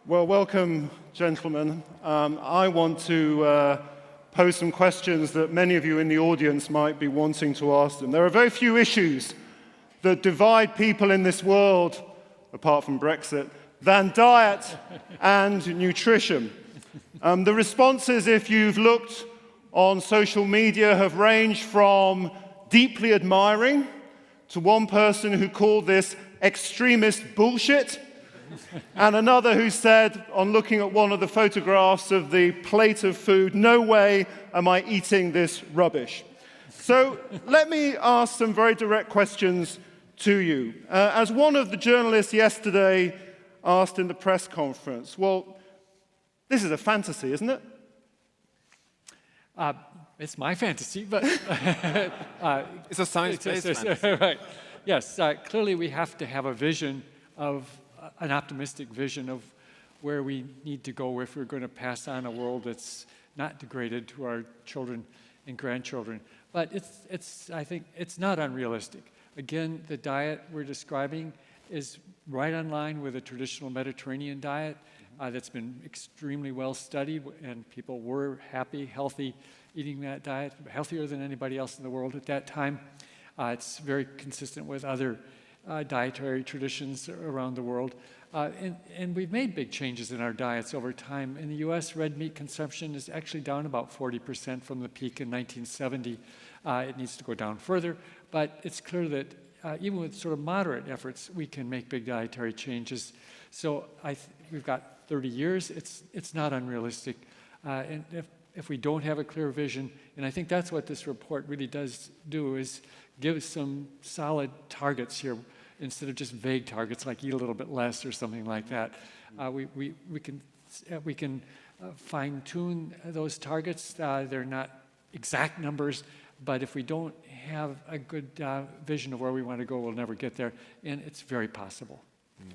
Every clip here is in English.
Well, welcome, gentlemen. I want to pose some questions that many of you in the audience might be wanting to ask them. There are very few issues that divide people in this world, apart from Brexit, than diet and nutrition. The responses, if you've looked on social media, have ranged from deeply admiring to one person who called this extremist bullshit, and another who said, on looking at one of the photographs of the plate of food, "No way am I eating this rubbish." So let me ask some very direct questions to you. As one of the journalists yesterday asked in the press conference, well, this is a fantasy, isn't it? It's my fantasy, but it's a science-based fantasy. Right. Yes, clearly we have to have a vision of an optimistic vision of where we need to go if we're going to pass on a world that's not degraded to our children and grandchildren. But I think it's not unrealistic. Again, the diet we're describing is right on line with a traditional Mediterranean diet that's been extremely well studied, and people were happy, healthy, eating that diet, healthier than anybody else in the world at that time. It's very consistent with other dietary traditions around the world. And we've made big changes in our diets over time. In the US, red meat consumption is actually down about 40% from the peak in 1970. It needs to go down further, but it's clear that even with sort of moderate efforts, we can make big dietary changes. So we've got 30 years. It's not unrealistic. And if we don't have a clear vision, and I think that's what this report really does do, is give some solid targets here instead of just vague targets like eat a little bit less or something like that. We can fine-tune those targets. They're not exact numbers, but if we don't have a good vision of where we want to go, we'll never get there, and it's very possible.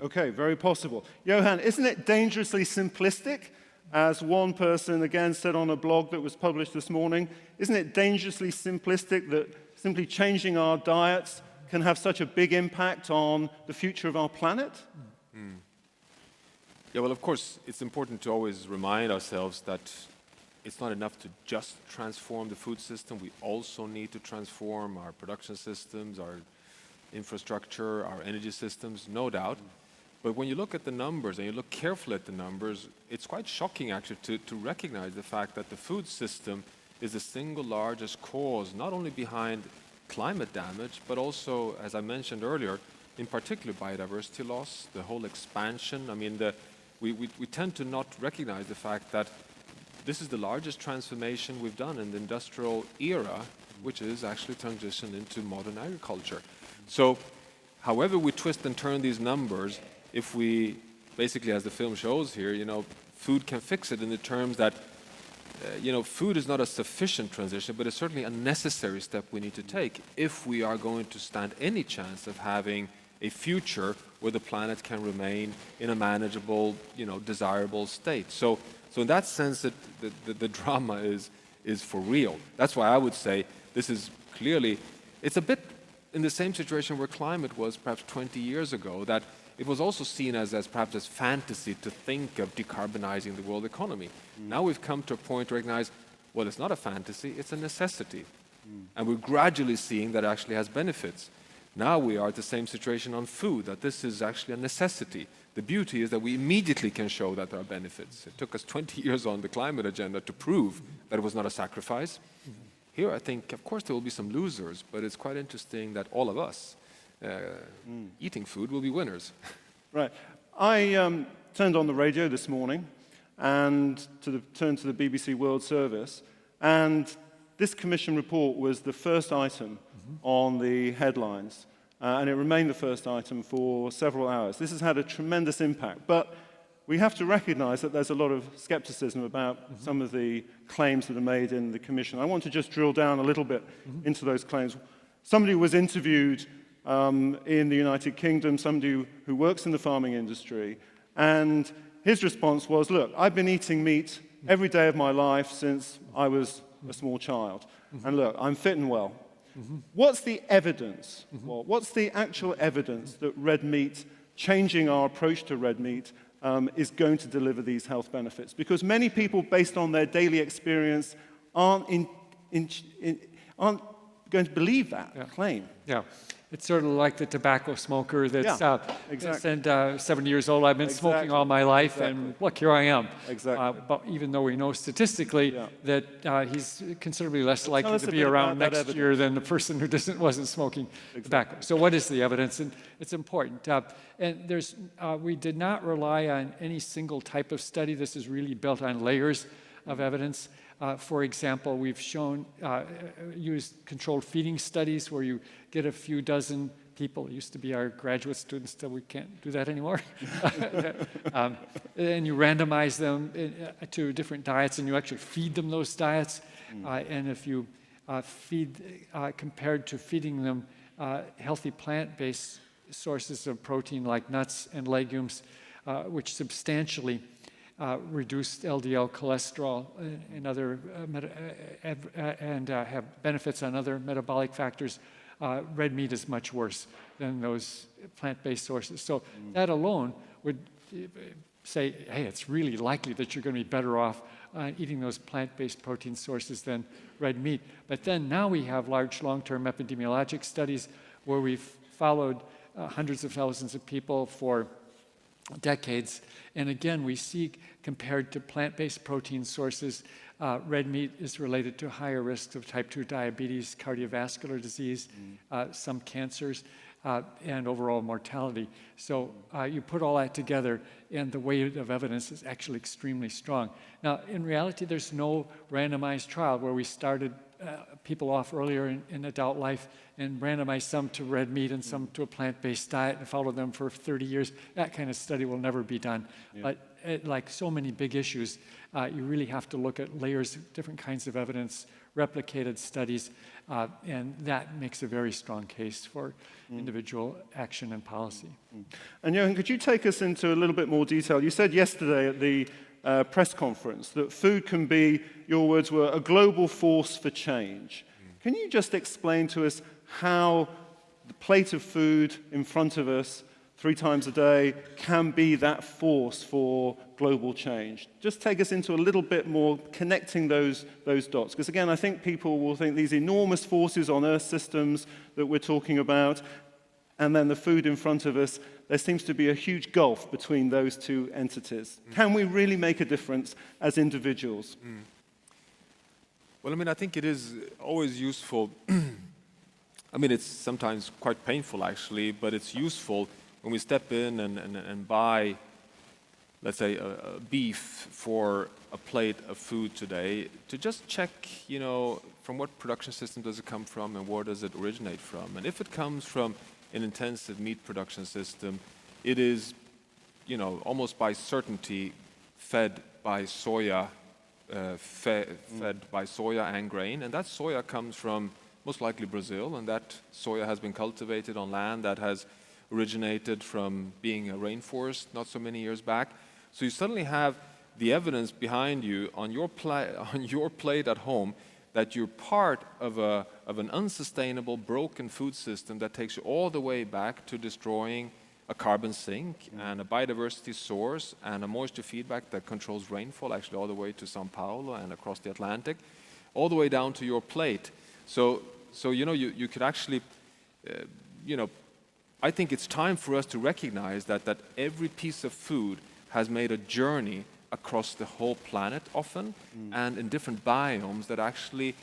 Okay, very possible. Johan, isn't it dangerously simplistic? As one person again said on a blog that was published this morning, isn't it dangerously simplistic that simply changing our diets can have such a big impact on the future of our planet? Yeah, well, of course, it's important to always remind ourselves that it's not enough to just transform the food system. We also need to transform our production systems, our infrastructure, our energy systems, no doubt. But when you look at the numbers and you look carefully at the numbers, it's quite shocking actually to recognize the fact that the food system is the single largest cause, not only behind climate damage, but also, as I mentioned earlier, in particular biodiversity loss, the whole expansion. I mean, we tend to not recognize the fact that this is the largest transformation we've done in the industrial era, which is actually transition into modern agriculture. So, however we twist and turn these numbers, if we basically, as the film shows here, food can fix it in the terms that food is not a sufficient transition, but it's certainly a necessary step we need to take if we are going to stand any chance of having a future where the planet can remain in a manageable, desirable state. So in that sense, the drama is for real. That's why I would say this is clearly, it's a bit in the same situation where climate was perhaps 20 years ago, that it was also seen as perhaps as fantasy to think of decarbonizing the world economy. Now we've come to a point to recognize, well, it's not a fantasy, it's a necessity. And we're gradually seeing that it actually has benefits. Now we are at the same situation on food, that this is actually a necessity. The beauty is that we immediately can show that there are benefits. It took us 20 years on the climate agenda to prove that it was not a sacrifice. Here, I think, of course, there will be some losers, but it's quite interesting that all of us eating food will be winners. Right. I turned on the radio this morning and turned to the BBC World Service, and this Commission report was the first item on the headlines, and it remained the first item for several hours. This has had a tremendous impact, but we have to recognize that there's a lot of skepticism about some of the claims that are made in the Commission. I want to just drill down a little bit into those claims. Somebody was interviewed in the United Kingdom, somebody who works in the farming industry, and his response was, look, I've been eating meat every day of my life since I was a small child, and look, I'm fit and well. What's the evidence? Well, what's the actual evidence that red meat, changing our approach to red meat, is going to deliver these health benefits. Because many people, based on their daily experience, aren't going to believe that claim. Yeah. It's sort of like the tobacco smoker that's exactly. 70 years old. I've been smoking all my life, and look, here I am. Exactly. But even though we know statistically that he's considerably less likely to be around next year than the person who wasn't smoking tobacco. So what is the evidence? And it's important. And we did not rely on any single type of study. This is really built on layers of evidence. For example, we've used controlled feeding studies where you get a few dozen people. It used to be our graduate students, so we can't do that anymore. And you randomize them to different diets, and you actually feed them those diets. And if you compared to feeding them healthy plant-based sources of protein like nuts and legumes, which substantially reduced LDL cholesterol and other have benefits on other metabolic factors. Red meat is much worse than those plant-based sources. So that alone would say, hey, it's really likely that you're going to be better off eating those plant-based protein sources than red meat. But then now we have large long-term epidemiologic studies where we've followed hundreds of thousands of people for decades. And again, we see, compared to plant-based protein sources, red meat is related to higher risks of type 2 diabetes, cardiovascular disease, some cancers, and overall mortality. So you put all that together, and the weight of evidence is actually extremely strong. Now, in reality, there's no randomized trial where we started people off earlier in adult life and randomized some to red meat and some to a plant-based diet and followed them for 30 years. That kind of study will never be done. But like so many big issues, you really have to look at layers of different kinds of evidence, replicated studies, and that makes a very strong case for individual action and policy. And Johan, could you take us into a little bit more detail? You said yesterday at the press conference that food can be, your words were, a global force for change. Can you just explain to us how the plate of food in front of us 3 times a day can be that force for global change? Just take us into a little bit more connecting those dots. Because again, I think people will think these enormous forces on Earth systems that we're talking about, and then the food in front of us, there seems to be a huge gulf between those two entities. Can we really make a difference as individuals? Well, I mean, I think it is always useful. I mean, it's sometimes quite painful, actually, but it's useful when we step in and buy, let's say, a beef for a plate of food today, to just check, you know, from what production system does it come from and where does it originate from. And if it comes from an intensive meat production system, it is, you know, almost by certainty fed by soya, fed by soya and grain. And that soya comes from most likely Brazil, and that soya has been cultivated on land that has originated from being a rainforest not so many years back. So you suddenly have the evidence behind you on your plate at home that you're part of an unsustainable, broken food system that takes you all the way back to destroying a carbon sink and a biodiversity source and a moisture feedback that controls rainfall, actually all the way to Sao Paulo and across the Atlantic, all the way down to your plate. So you know, you could actually, you know, I think it's time for us to recognize that every piece of food has made a journey across the whole planet often, and in different biomes that actually,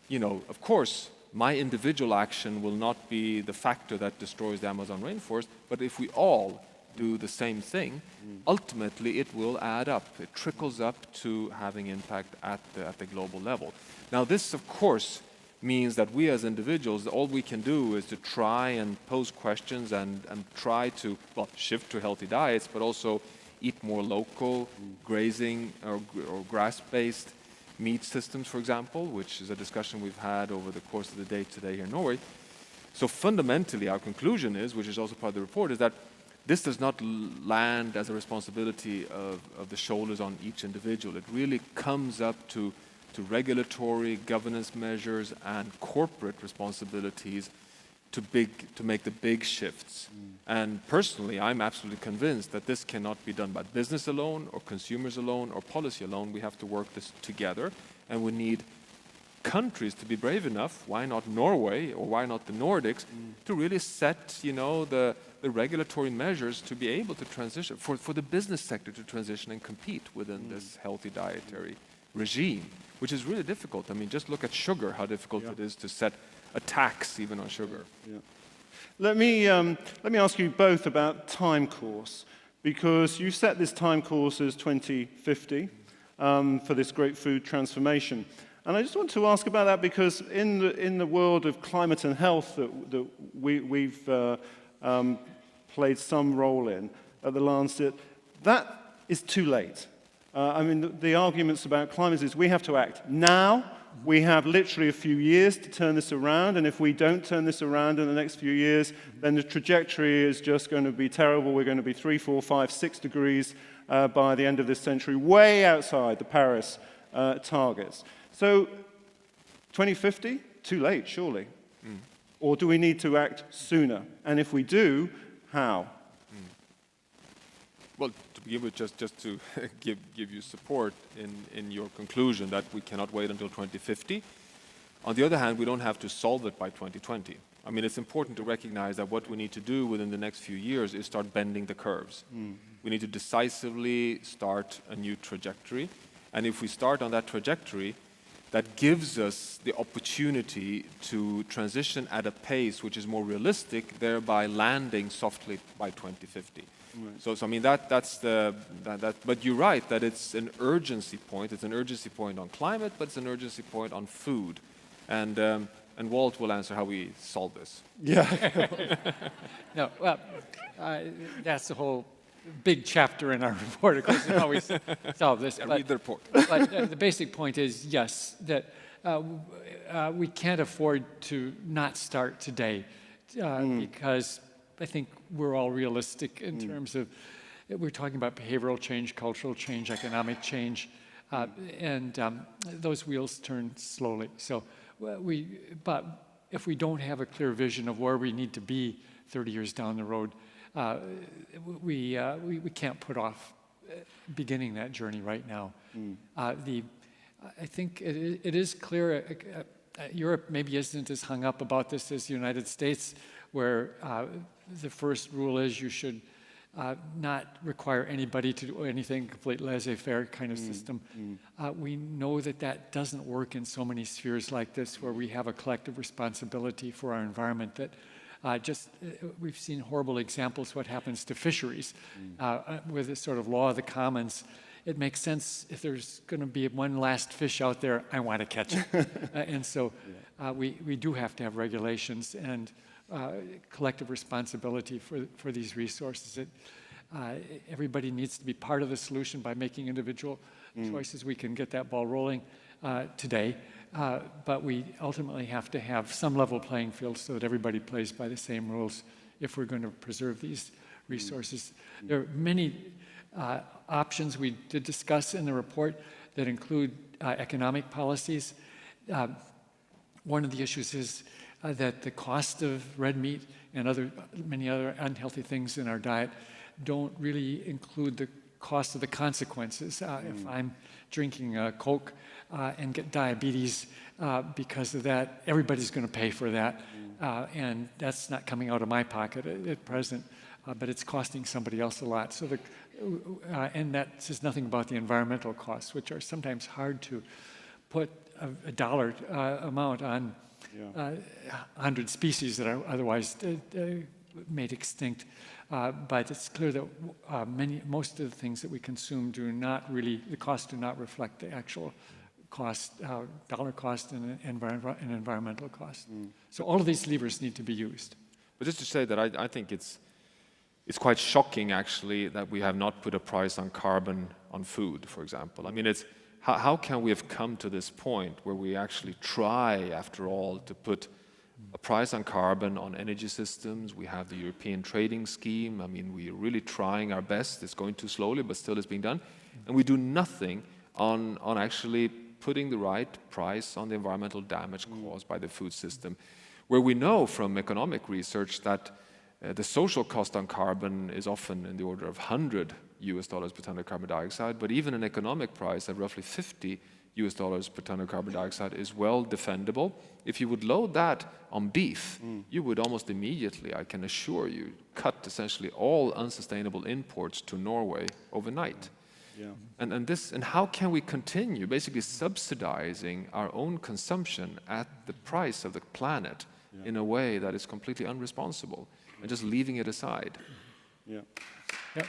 you know, of course, my individual action will not be the factor that destroys the Amazon rainforest, but if we all do the same thing, ultimately it will add up. It trickles up to having impact at the global level. Now this, of course, means that we as individuals, all we can do is to try and pose questions and try to, well, shift to healthy diets, but also eat more local, grazing or grass-based meat systems, for example, which is a discussion we've had over the course of the day today here in Norway. So fundamentally, our conclusion is, which is also part of the report, is that this does not land as a responsibility of the shoulders on each individual. It really comes up to regulatory governance measures and corporate responsibilities to make the big shifts. And personally, I'm absolutely convinced that this cannot be done by business alone or consumers alone or policy alone. We have to work this together, and we need countries to be brave enough, why not Norway or why not the Nordics, to really set, the regulatory measures to be able to transition, for the business sector to transition and compete within this healthy dietary regime, which is really difficult. I mean, just look at sugar, how difficult it is to set a tax even on sugar. Yeah. Let me ask you both about time course, because you set this time course as 2050 for this great food transformation. And I just want to ask about that because in the world of climate and health that we've played some role in at the Lancet, that is too late. I mean, the arguments about climate is we have to act now. We have literally a few years to turn this around, and if we don't turn this around in the next few years, then the trajectory is just going to be terrible. We're going to be 3, 4, 5, 6 degrees by the end of this century, way outside the Paris targets. So 2050, too late, surely. Or do we need to act sooner? And if we do, how? Well, to begin with, just to give you support in your conclusion that we cannot wait until 2050. On the other hand, we don't have to solve it by 2020. I mean, it's important to recognize that what we need to do within the next few years is start bending the curves. We need to decisively start a new trajectory. And if we start on that trajectory, that gives us the opportunity to transition at a pace which is more realistic, thereby landing softly by 2050. Right. So I mean, but you're right that it's an urgency point. It's an urgency point on climate, but it's an urgency point on food. And Walt will answer how we solve this. Yeah. No, well, that's the whole big chapter in our report, of course, how we solve this. Read the report. But the basic point is, yes, that we can't afford to not start today because I think we're all realistic in terms of, we're talking about behavioral change, cultural change, economic change, and those wheels turn slowly. So but if we don't have a clear vision of where we need to be 30 years down the road, we can't put off beginning that journey right now. I think it is clear, Europe maybe isn't as hung up about this as the United States, where the first rule is you should not require anybody to do anything, complete laissez-faire kind of system. We know that that doesn't work in so many spheres like this, where we have a collective responsibility for our environment that we've seen horrible examples what happens to fisheries with this sort of law of the commons. It makes sense if there's going to be one last fish out there, I want to catch it. And so we do have to have regulations and collective responsibility for these resources. Everybody needs to be part of the solution by making individual choices. We can get that ball rolling today. But we ultimately have to have some level playing field so that everybody plays by the same rules if we're going to preserve these resources. There are many options we did discuss in the report that include economic policies. One of the issues is that the cost of red meat and many other unhealthy things in our diet don't really include the cost of the consequences. If I'm drinking Coke and get diabetes because of that, everybody's going to pay for that. And that's not coming out of my pocket at present, but it's costing somebody else a lot. So and that says nothing about the environmental costs, which are sometimes hard to put a dollar amount on 100 species that are otherwise made extinct. But it's clear that most of the things that we consume the costs do not reflect the actual cost, dollar cost and environmental cost. So all of these levers need to be used. But just to say that I think it's quite shocking, actually, that we have not put a price on carbon on food, for example. I mean, how can we have come to this point where we actually try, after all, to put a price on carbon on energy systems? We have the European trading scheme. I mean, we're really trying our best. It's going too slowly, but still it's being done. And we do nothing on actually putting the right price on the environmental damage caused by the food system. Where we know from economic research that the social cost on carbon is often in the order of $100 per ton of carbon dioxide, but even an economic price at roughly $50 per ton of carbon dioxide is well defendable. If you would load that on beef, you would almost immediately, I can assure you, cut essentially all unsustainable imports to Norway overnight. Yeah. And how can we continue basically subsidizing our own consumption at the price of the planet in a way that is completely unresponsible and just leaving it aside? Yeah. Yep.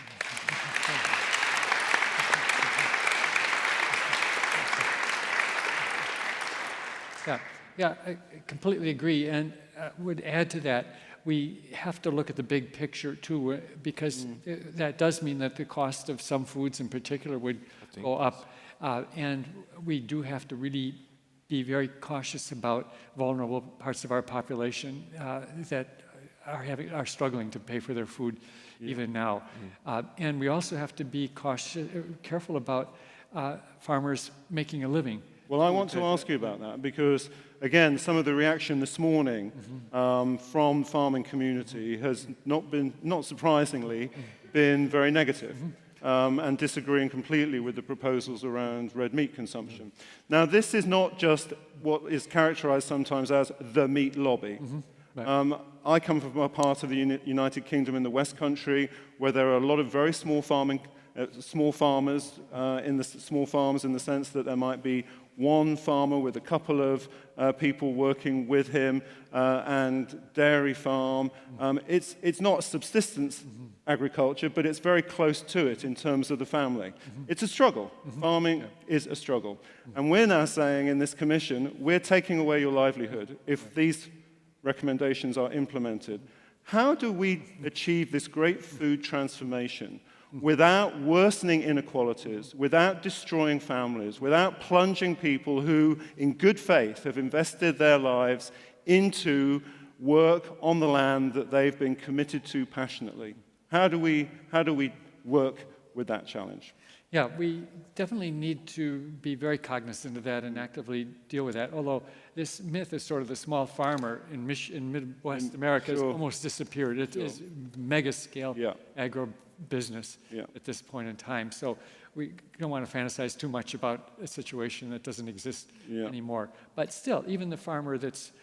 Yeah, I completely agree, and would add to that, we have to look at the big picture too, because that does mean that the cost of some foods in particular would go up, and we do have to really be very cautious about vulnerable parts of our population that are struggling to pay for their food even now. And we also have to be careful about farmers making a living. Well, I want to ask you about that because, again, some of the reaction this morning from the farming community has not surprisingly, been very negative and disagreeing completely with the proposals around red meat consumption. Now, this is not just what is characterized sometimes as the meat lobby. Right. I come from a part of the United Kingdom in the West Country where there are a lot of very small farmers in the sense that there might be one farmer with a couple of people working with him and dairy farm. It's not subsistence agriculture, but it's very close to it in terms of the family. It's a struggle. Farming is a struggle. And we're now saying in this commission, we're taking away your livelihood if these recommendations are implemented. How do we achieve this great food transformation without worsening inequalities, without destroying families, without plunging people who, in good faith, have invested their lives into work on the land that they've been committed to passionately? How do we work with that challenge? Yeah, we definitely need to be very cognizant of that and actively deal with that. Although this myth is sort of the small farmer in Midwest America has almost disappeared. It is mega-scale agro-business at this point in time. So we don't want to fantasize too much about a situation that doesn't exist anymore. But still, even the farmer that's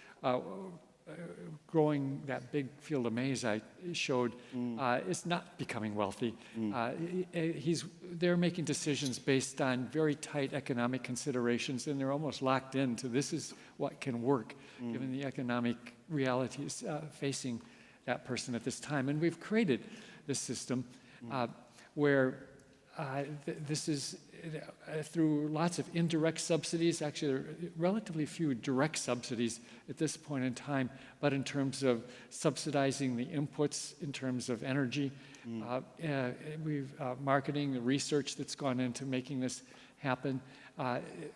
growing that big field of maize I showed is not becoming wealthy. They're making decisions based on very tight economic considerations, and they're almost locked into this is what can work given the economic realities facing that person at this time. And we've created this system where this is through lots of indirect subsidies. Actually, there are relatively few direct subsidies at this point in time, but in terms of subsidizing the inputs, in terms of energy, we've marketing, the research that's gone into making this happen.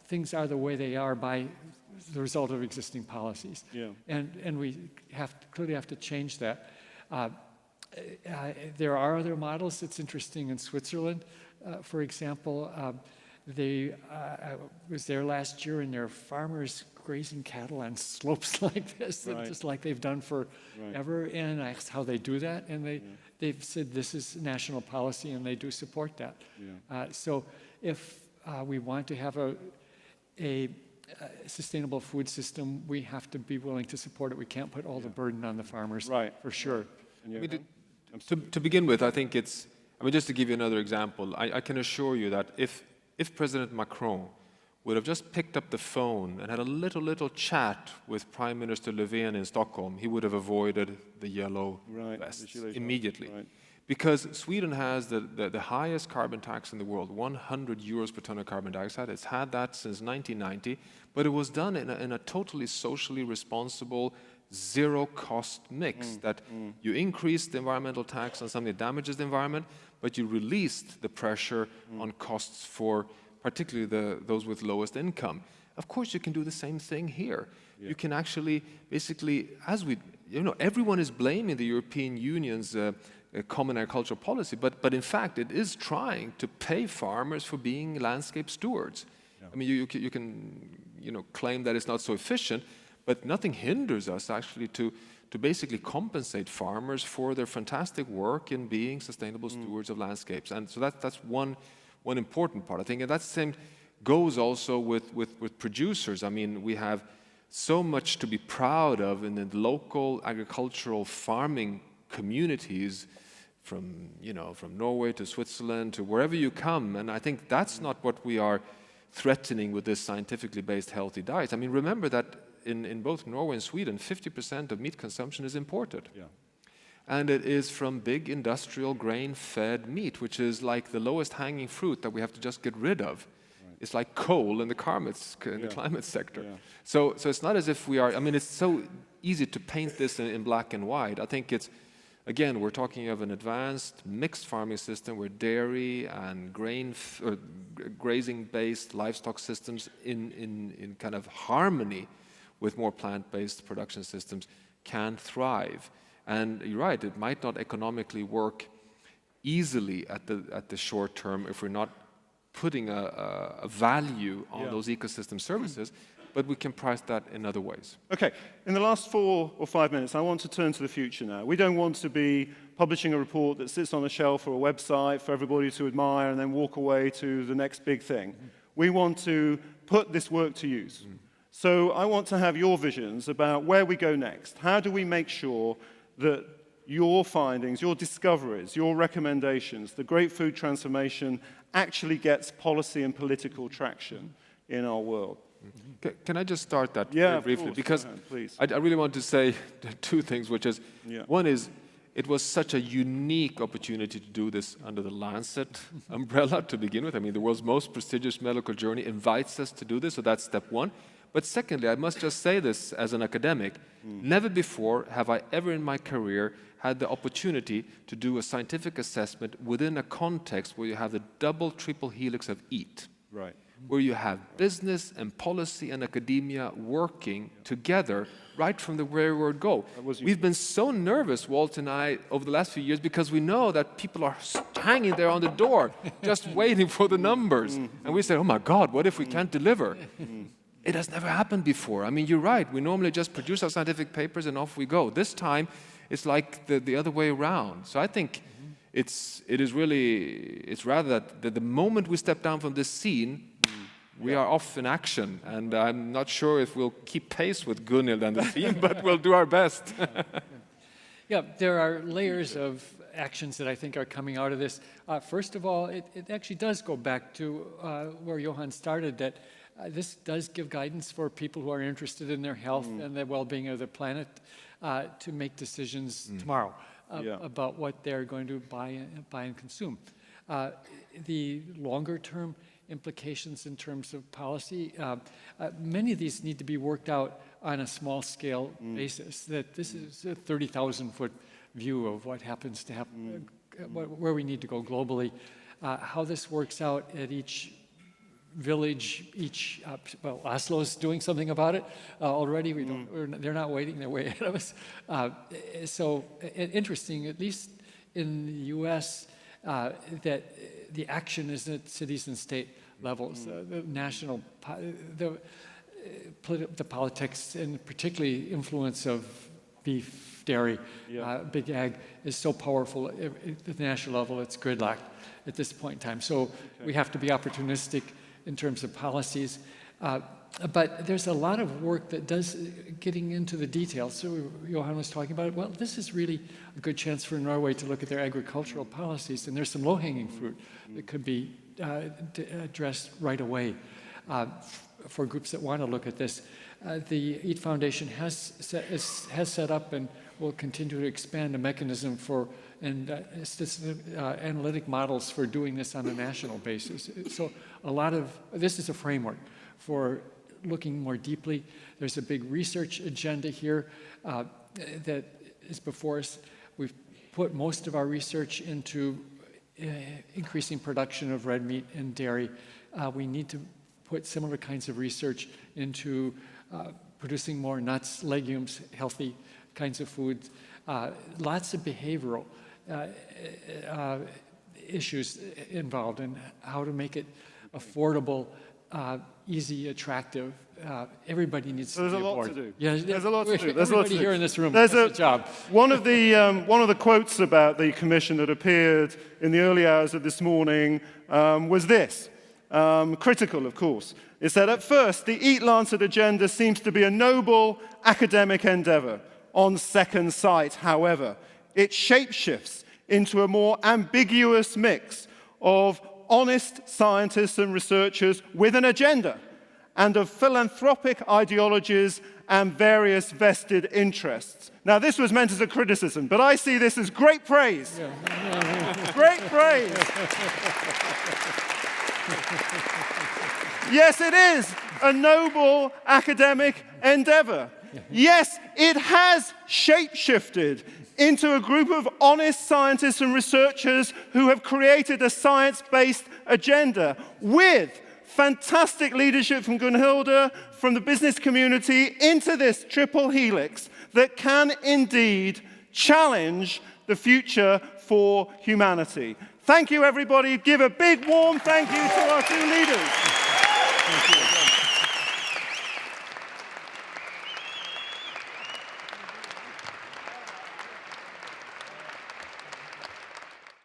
Things are the way they are by the result of existing policies. And we clearly have to change that. There are other models. It's interesting in Switzerland, for example. I was there last year, and there are farmers grazing cattle on slopes like this, just like they've done forever. And I asked how they do that, and they've said this is national policy, and they do support that. So if we want to have a sustainable food system, we have to be willing to support it. We can't put all the burden on the farmers, for sure. To begin with, I think just to give you another example, I can assure you that if President Macron would have just picked up the phone and had a little chat with Prime Minister Löfven in Stockholm, he would have avoided the yellow vests immediately. Because Sweden has the highest carbon tax in the world, 100 euros per ton of carbon dioxide. It's had that since 1990, but it was done in a totally socially responsible, zero-cost mix that you increase the environmental tax on something that damages the environment, but you released the pressure on costs for particularly those with lowest income. Of course, you can do the same thing here. You can actually, basically, everyone is blaming the European Union's common agricultural policy, but in fact, it is trying to pay farmers for being landscape stewards. I mean, you can claim that it's not so efficient, But nothing hinders us actually to basically compensate farmers for their fantastic work in being sustainable stewards of landscapes. And so that's one important part, I think. And that same goes also with producers. I mean, we have so much to be proud of in the local agricultural farming communities, from Norway to Switzerland to wherever you come. And I think that's not what we are threatening with this scientifically based healthy diet. I mean, remember that in both Norway and Sweden, 50% of meat consumption is imported. Yeah. And it is from big industrial grain-fed meat, which is like the lowest hanging fruit that we have to just get rid of. Right. It's like coal in the climate sector. Yeah. So it's not as if we are, I mean, it's so easy to paint this in black and white. I think it's, again, we're talking of an advanced mixed farming system where dairy and grazing-based livestock systems in kind of harmony with more plant-based production systems can thrive. And you're right, it might not economically work easily at the short term if we're not putting a value on those ecosystem services, but we can price that in other ways. Okay, in the last 4 or 5 minutes, I want to turn to the future now. We don't want to be publishing a report that sits on a shelf or a website for everybody to admire and then walk away to the next big thing. We want to put this work to use. So I want to have your visions about where we go next. How do we make sure that your findings, your discoveries, your recommendations, the great food transformation actually gets policy and political traction in our world? Can I just start that very briefly? Course. Because please. I really want to say 2 things, which is, one is, it was such a unique opportunity to do this under the Lancet umbrella to begin with. I mean, the world's most prestigious medical journal invites us to do this, so that's step 1. But secondly, I must just say this as an academic, never before have I ever in my career had the opportunity to do a scientific assessment within a context where you have the double, triple helix of EAT. Right. Where you have business and policy and academia working together right from the very word go. We've been so nervous, Walt and I, over the last few years because we know that people are hanging there on the door just waiting for the numbers. And we say, oh my God, what if we can't deliver? It has never happened before. I mean, you're right. We normally just produce our scientific papers and off we go. This time, it's like the other way around. So I think it's rather that the moment we step down from this scene, we are off in action. And I'm not sure if we'll keep pace with Gunhild and the team, but we'll do our best. Yeah, there are layers of actions that I think are coming out of this. First of all, it actually does go back to where Johan started, that this does give guidance for people who are interested in their health and the well-being of the planet to make decisions tomorrow about what they're going to buy and consume. The longer-term implications in terms of policy, many of these need to be worked out on a small-scale basis. That this is a 30,000-foot view of what happens to happen, where we need to go globally. How this works out at each village, well, Oslo's doing something about it already. They're not waiting; they're way ahead of us. So interesting, at least in the U.S., that the action is at cities and state levels, the national, the politics, and particularly influence of beef, dairy, big ag is so powerful at the national level. It's gridlocked at this point in time. So we have to be opportunistic in terms of policies. But there's a lot of work that does getting into the details. So Johan was talking about it. Well, this is really a good chance for Norway to look at their agricultural policies, and there's some low-hanging fruit that could be addressed right away for groups that want to look at this. The EAT Foundation has set up and will continue to expand a mechanism for analytic models for doing this on a national basis. So this is a framework for looking more deeply. There's a big research agenda here that is before us. We've put most of our research into increasing production of red meat and dairy. We need to put similar kinds of research into producing more nuts, legumes, healthy kinds of foods. Lots of behavioral issues involved in how to make it affordable easy, attractive. Everybody needs So to there's be a lot aboard. to do. Yeah, There's a lot to do. There's a lot to everybody do. here in this room There's does a job. One of the quotes about the Commission that appeared in the early hours of this morning was this, critical, of course. It said, at first, the EAT-Lancet agenda seems to be a noble academic endeavor. On second sight, however, it shapeshifts into a more ambiguous mix of honest scientists and researchers with an agenda, and of philanthropic ideologies and various vested interests. Now, this was meant as a criticism, but I see this as great praise. Great praise. Yes, it is a noble academic endeavor. Yes, it has shape-shifted into a group of honest scientists and researchers who have created a science-based agenda with fantastic leadership from Gunhilde, from the business community, into this triple helix that can indeed challenge the future for humanity. Thank you, everybody. Give a big, warm thank you to our two leaders.